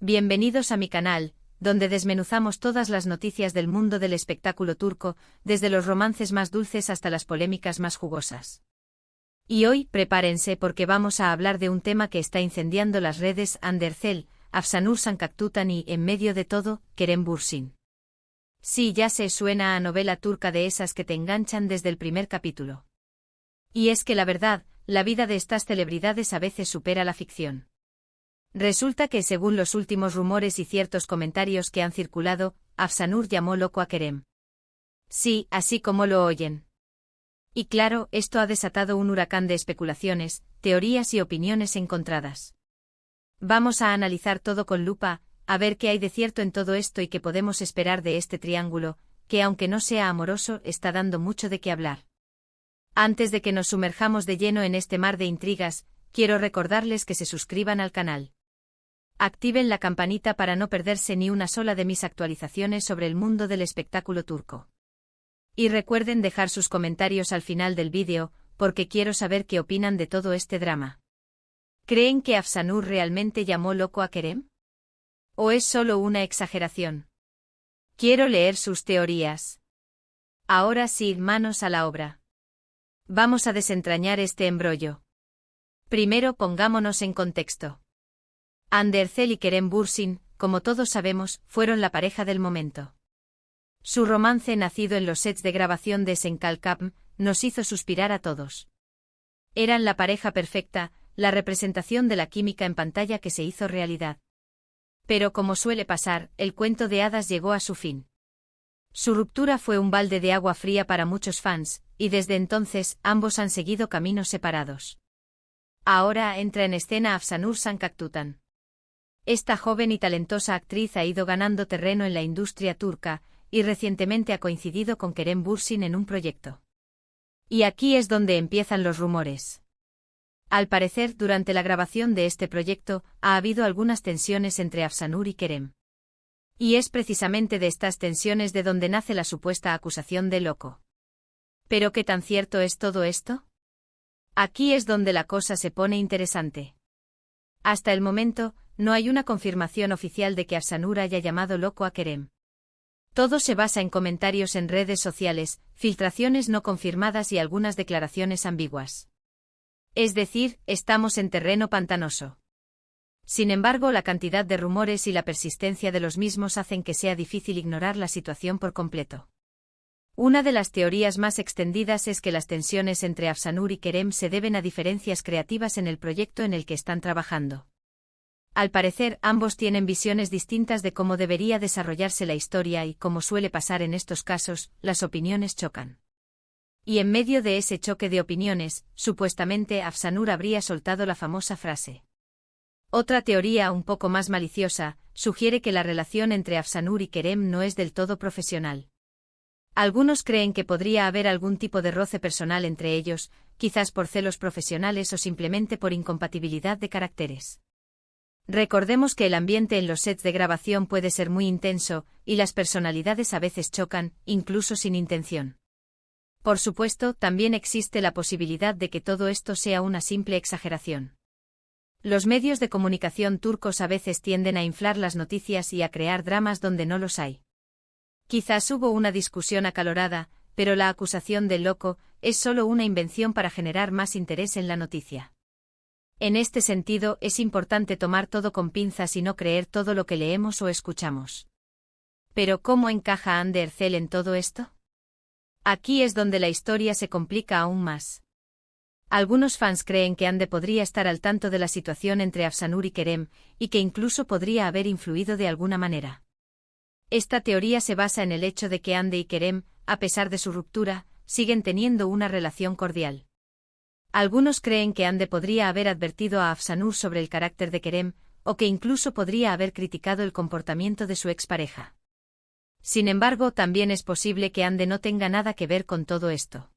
Bienvenidos a mi canal, donde desmenuzamos todas las noticias del mundo del espectáculo turco, desde los romances más dulces hasta las polémicas más jugosas. Y hoy, prepárense porque vamos a hablar de un tema que está incendiando las redes: Hande Erçel, Afsanur Sancaktutan y, en medio de todo, Kerem Bürsin. Sí, ya se suena a novela turca de esas que te enganchan desde el primer capítulo. Y es que la verdad, la vida de estas celebridades a veces supera la ficción. Resulta que, según los últimos rumores y ciertos comentarios que han circulado, Afsanur llamó loco a Kerem. Sí, así como lo oyen. Y claro, esto ha desatado un huracán de especulaciones, teorías y opiniones encontradas. Vamos a analizar todo con lupa, a ver qué hay de cierto en todo esto y qué podemos esperar de este triángulo, que aunque no sea amoroso, está dando mucho de qué hablar. Antes de que nos sumerjamos de lleno en este mar de intrigas, quiero recordarles que se suscriban al canal. Activen la campanita para no perderse ni una sola de mis actualizaciones sobre el mundo del espectáculo turco. Y recuerden dejar sus comentarios al final del vídeo, porque quiero saber qué opinan de todo este drama. ¿Creen que Afsanur realmente llamó loco a Kerem? ¿O es solo una exageración? Quiero leer sus teorías. Ahora sí, manos a la obra. Vamos a desentrañar este embrollo. Primero pongámonos en contexto. Hande Erçel y Kerem Bürsin, como todos sabemos, fueron la pareja del momento. Su romance, nacido en los sets de grabación de Senkalkapm, nos hizo suspirar a todos. Eran la pareja perfecta, la representación de la química en pantalla que se hizo realidad. Pero como suele pasar, el cuento de hadas llegó a su fin. Su ruptura fue un balde de agua fría para muchos fans, y desde entonces ambos han seguido caminos separados. Ahora entra en escena Afsanur Sancaktutan. Esta joven y talentosa actriz ha ido ganando terreno en la industria turca, y recientemente ha coincidido con Kerem Bürsin en un proyecto. Y aquí es donde empiezan los rumores. Al parecer, durante la grabación de este proyecto, ha habido algunas tensiones entre Afsanur y Kerem. Y es precisamente de estas tensiones de donde nace la supuesta acusación de loco. ¿Pero qué tan cierto es todo esto? Aquí es donde la cosa se pone interesante. Hasta el momento, no hay una confirmación oficial de que Afsanur haya llamado loco a Kerem. Todo se basa en comentarios en redes sociales, filtraciones no confirmadas y algunas declaraciones ambiguas. Es decir, estamos en terreno pantanoso. Sin embargo, la cantidad de rumores y la persistencia de los mismos hacen que sea difícil ignorar la situación por completo. Una de las teorías más extendidas es que las tensiones entre Afsanur y Kerem se deben a diferencias creativas en el proyecto en el que están trabajando. Al parecer, ambos tienen visiones distintas de cómo debería desarrollarse la historia y, como suele pasar en estos casos, las opiniones chocan. Y en medio de ese choque de opiniones, supuestamente Afsanur habría soltado la famosa frase. Otra teoría, un poco más maliciosa, sugiere que la relación entre Afsanur y Kerem no es del todo profesional. Algunos creen que podría haber algún tipo de roce personal entre ellos, quizás por celos profesionales o simplemente por incompatibilidad de caracteres. Recordemos que el ambiente en los sets de grabación puede ser muy intenso, y las personalidades a veces chocan, incluso sin intención. Por supuesto, también existe la posibilidad de que todo esto sea una simple exageración. Los medios de comunicación turcos a veces tienden a inflar las noticias y a crear dramas donde no los hay. Quizás hubo una discusión acalorada, pero la acusación de loco es solo una invención para generar más interés en la noticia. En este sentido, es importante tomar todo con pinzas y no creer todo lo que leemos o escuchamos. Pero ¿cómo encaja Hande Erçel en todo esto? Aquí es donde la historia se complica aún más. Algunos fans creen que Hande podría estar al tanto de la situación entre Afsanur y Kerem, y que incluso podría haber influido de alguna manera. Esta teoría se basa en el hecho de que Hande y Kerem, a pesar de su ruptura, siguen teniendo una relación cordial. Algunos creen que Hande podría haber advertido a Afsanur sobre el carácter de Kerem, o que incluso podría haber criticado el comportamiento de su expareja. Sin embargo, también es posible que Hande no tenga nada que ver con todo esto.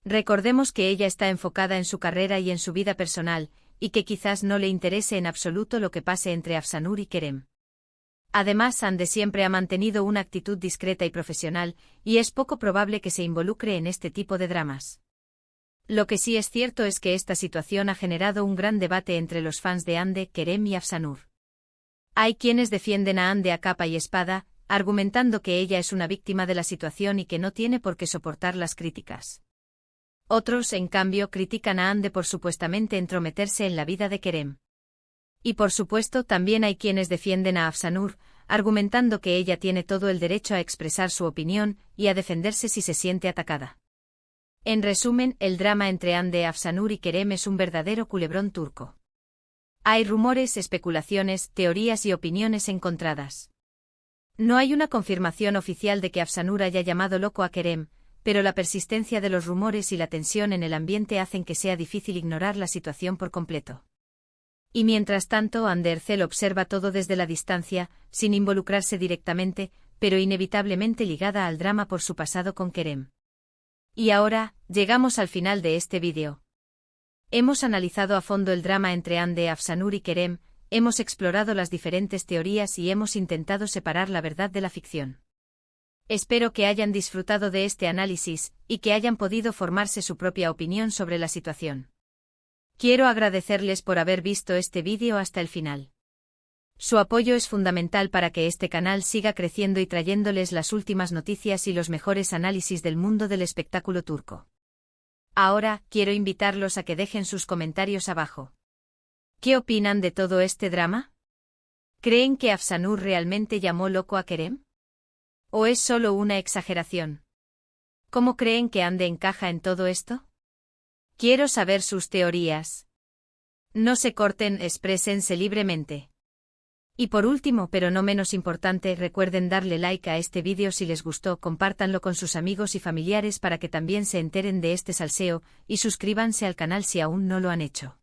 Recordemos que ella está enfocada en su carrera y en su vida personal, y que quizás no le interese en absoluto lo que pase entre Afsanur y Kerem. Además, Hande siempre ha mantenido una actitud discreta y profesional, y es poco probable que se involucre en este tipo de dramas. Lo que sí es cierto es que esta situación ha generado un gran debate entre los fans de Hande, Kerem y Afsanur. Hay quienes defienden a Hande a capa y espada, argumentando que ella es una víctima de la situación y que no tiene por qué soportar las críticas. Otros, en cambio, critican a Hande por supuestamente entrometerse en la vida de Kerem. Y por supuesto también hay quienes defienden a Afsanur, argumentando que ella tiene todo el derecho a expresar su opinión y a defenderse si se siente atacada. En resumen, el drama entre Hande, Afsanur y Kerem es un verdadero culebrón turco. Hay rumores, especulaciones, teorías y opiniones encontradas. No hay una confirmación oficial de que Afsanur haya llamado loco a Kerem, pero la persistencia de los rumores y la tensión en el ambiente hacen que sea difícil ignorar la situación por completo. Y mientras tanto, Hande Erçel observa todo desde la distancia, sin involucrarse directamente, pero inevitablemente ligada al drama por su pasado con Kerem. Y ahora, llegamos al final de este vídeo. Hemos analizado a fondo el drama entre Hande, Afsanur y Kerem, hemos explorado las diferentes teorías y hemos intentado separar la verdad de la ficción. Espero que hayan disfrutado de este análisis, y que hayan podido formarse su propia opinión sobre la situación. Quiero agradecerles por haber visto este vídeo hasta el final. Su apoyo es fundamental para que este canal siga creciendo y trayéndoles las últimas noticias y los mejores análisis del mundo del espectáculo turco. Ahora, quiero invitarlos a que dejen sus comentarios abajo. ¿Qué opinan de todo este drama? ¿Creen que Afsanur realmente llamó loco a Kerem? ¿O es solo una exageración? ¿Cómo creen que Hande encaja en todo esto? Quiero saber sus teorías. No se corten, exprésense libremente. Y por último, pero no menos importante, recuerden darle like a este vídeo si les gustó, compártanlo con sus amigos y familiares para que también se enteren de este salseo, y suscríbanse al canal si aún no lo han hecho.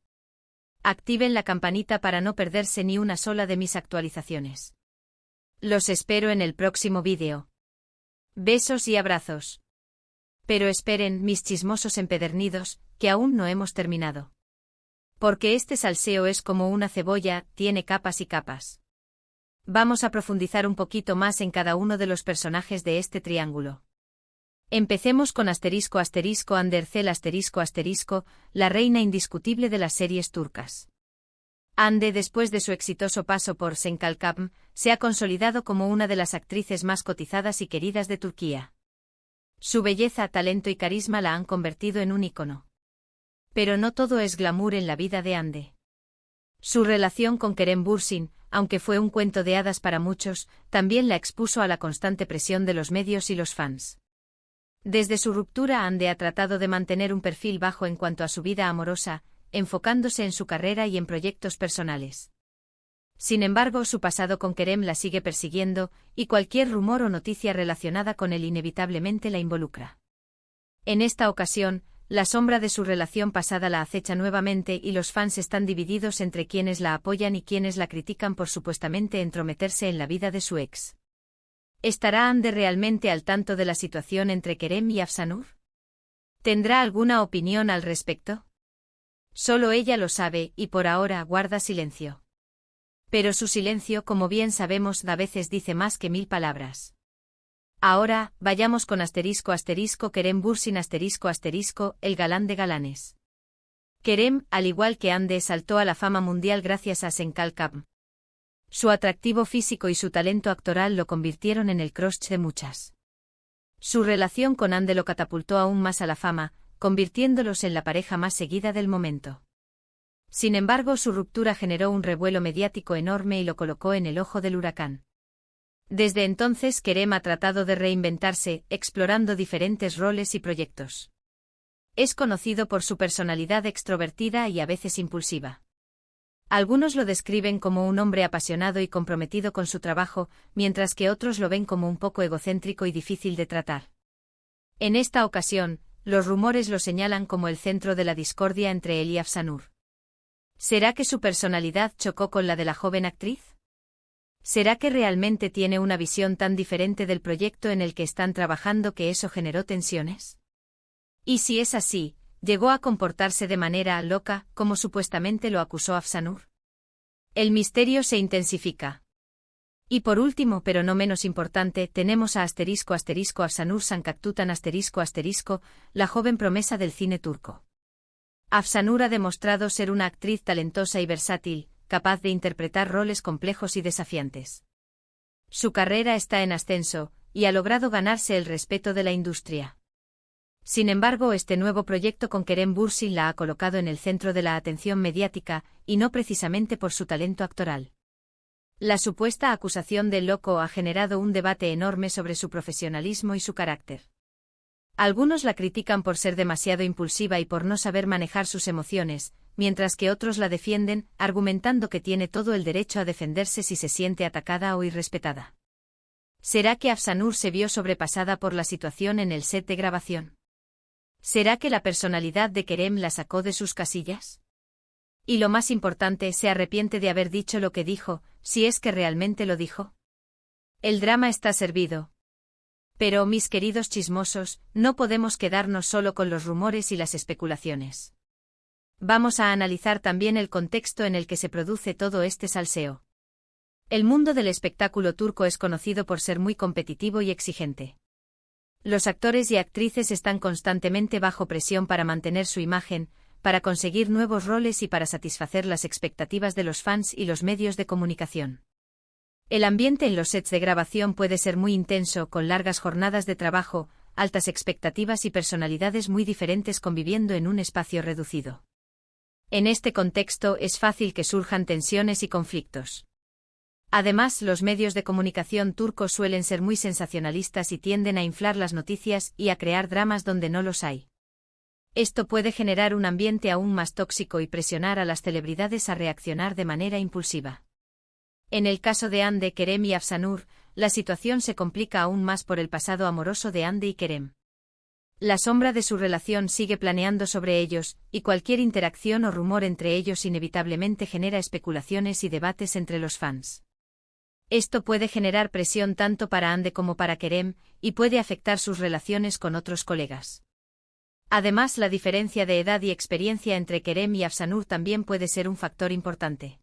Activen la campanita para no perderse ni una sola de mis actualizaciones. Los espero en el próximo vídeo. Besos y abrazos. Pero esperen, mis chismosos empedernidos, que aún no hemos terminado. Porque este salseo es como una cebolla, tiene capas y capas. Vamos a profundizar un poquito más en cada uno de los personajes de este triángulo. Empecemos con Hande Erçel la reina indiscutible de las series turcas. Hande, después de su exitoso paso por Senkalkam, se ha consolidado como una de las actrices más cotizadas y queridas de Turquía. Su belleza, talento y carisma la han convertido en un ícono. Pero no todo es glamour en la vida de Hande. Su relación con Kerem Bürsin, aunque fue un cuento de hadas para muchos, también la expuso a la constante presión de los medios y los fans. Desde su ruptura, Hande ha tratado de mantener un perfil bajo en cuanto a su vida amorosa, enfocándose en su carrera y en proyectos personales. Sin embargo, su pasado con Kerem la sigue persiguiendo, y cualquier rumor o noticia relacionada con él inevitablemente la involucra. En esta ocasión, la sombra de su relación pasada la acecha nuevamente y los fans están divididos entre quienes la apoyan y quienes la critican por supuestamente entrometerse en la vida de su ex. ¿Estará Hande realmente al tanto de la situación entre Kerem y Afsanur? ¿Tendrá alguna opinión al respecto? Solo ella lo sabe y por ahora guarda silencio. Pero su silencio, como bien sabemos, a veces dice más que 1000 palabras. Ahora, vayamos con Kerem Bürsin el galán de galanes. Kerem, al igual que Hande, saltó a la fama mundial gracias a Senkalkam. Su atractivo físico y su talento actoral lo convirtieron en el crush de muchas. Su relación con Hande lo catapultó aún más a la fama, convirtiéndolos en la pareja más seguida del momento. Sin embargo, su ruptura generó un revuelo mediático enorme y lo colocó en el ojo del huracán. Desde entonces, Kerem ha tratado de reinventarse, explorando diferentes roles y proyectos. Es conocido por su personalidad extrovertida y a veces impulsiva. Algunos lo describen como un hombre apasionado y comprometido con su trabajo, mientras que otros lo ven como un poco egocéntrico y difícil de tratar. En esta ocasión, los rumores lo señalan como el centro de la discordia entre él y Afsanur. ¿Será que su personalidad chocó con la de la joven actriz? ¿Será que realmente tiene una visión tan diferente del proyecto en el que están trabajando que eso generó tensiones? Y si es así, ¿llegó a comportarse de manera loca, como supuestamente lo acusó Afsanur? El misterio se intensifica. Y por último, pero no menos importante, tenemos a Afsanur Sankaktutan la joven promesa del cine turco. Afsanur ha demostrado ser una actriz talentosa y versátil, capaz de interpretar roles complejos y desafiantes. Su carrera está en ascenso, y ha logrado ganarse el respeto de la industria. Sin embargo, este nuevo proyecto con Kerem Bürsin la ha colocado en el centro de la atención mediática, y no precisamente por su talento actoral. La supuesta acusación de loco ha generado un debate enorme sobre su profesionalismo y su carácter. Algunos la critican por ser demasiado impulsiva y por no saber manejar sus emociones, mientras que otros la defienden, argumentando que tiene todo el derecho a defenderse si se siente atacada o irrespetada. ¿Será que Afsanur se vio sobrepasada por la situación en el set de grabación? ¿Será que la personalidad de Kerem la sacó de sus casillas? Y lo más importante, ¿se arrepiente de haber dicho lo que dijo, si es que realmente lo dijo? El drama está servido. Pero, mis queridos chismosos, no podemos quedarnos solo con los rumores y las especulaciones. Vamos a analizar también el contexto en el que se produce todo este salseo. El mundo del espectáculo turco es conocido por ser muy competitivo y exigente. Los actores y actrices están constantemente bajo presión para mantener su imagen, para conseguir nuevos roles y para satisfacer las expectativas de los fans y los medios de comunicación. El ambiente en los sets de grabación puede ser muy intenso, con largas jornadas de trabajo, altas expectativas y personalidades muy diferentes conviviendo en un espacio reducido. En este contexto es fácil que surjan tensiones y conflictos. Además, los medios de comunicación turcos suelen ser muy sensacionalistas y tienden a inflar las noticias y a crear dramas donde no los hay. Esto puede generar un ambiente aún más tóxico y presionar a las celebridades a reaccionar de manera impulsiva. En el caso de Hande, Kerem y Afsanur, la situación se complica aún más por el pasado amoroso de Hande y Kerem. La sombra de su relación sigue planeando sobre ellos, y cualquier interacción o rumor entre ellos inevitablemente genera especulaciones y debates entre los fans. Esto puede generar presión tanto para Hande como para Kerem, y puede afectar sus relaciones con otros colegas. Además, la diferencia de edad y experiencia entre Kerem y Afsanur también puede ser un factor importante.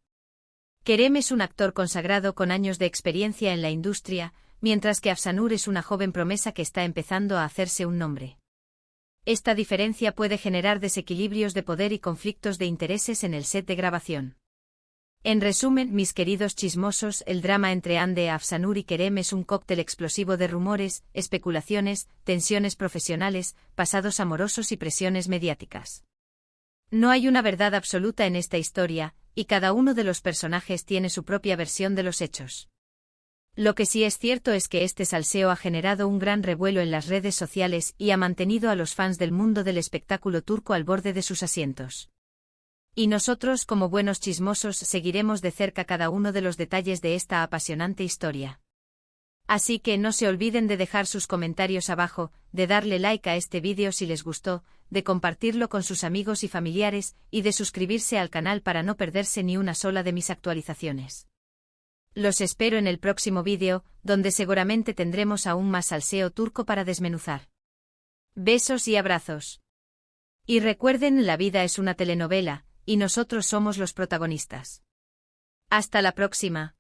Kerem es un actor consagrado con años de experiencia en la industria, mientras que Afsanur es una joven promesa que está empezando a hacerse un nombre. Esta diferencia puede generar desequilibrios de poder y conflictos de intereses en el set de grabación. En resumen, mis queridos chismosos, el drama entre Hande, Afsanur y Kerem es un cóctel explosivo de rumores, especulaciones, tensiones profesionales, pasados amorosos y presiones mediáticas. No hay una verdad absoluta en esta historia, y cada uno de los personajes tiene su propia versión de los hechos. Lo que sí es cierto es que este salseo ha generado un gran revuelo en las redes sociales y ha mantenido a los fans del mundo del espectáculo turco al borde de sus asientos. Y nosotros, como buenos chismosos, seguiremos de cerca cada uno de los detalles de esta apasionante historia. Así que no se olviden de dejar sus comentarios abajo, de darle like a este vídeo si les gustó, de compartirlo con sus amigos y familiares, y de suscribirse al canal para no perderse ni una sola de mis actualizaciones. Los espero en el próximo vídeo, donde seguramente tendremos aún más salseo turco para desmenuzar. Besos y abrazos. Y recuerden, la vida es una telenovela, y nosotros somos los protagonistas. Hasta la próxima.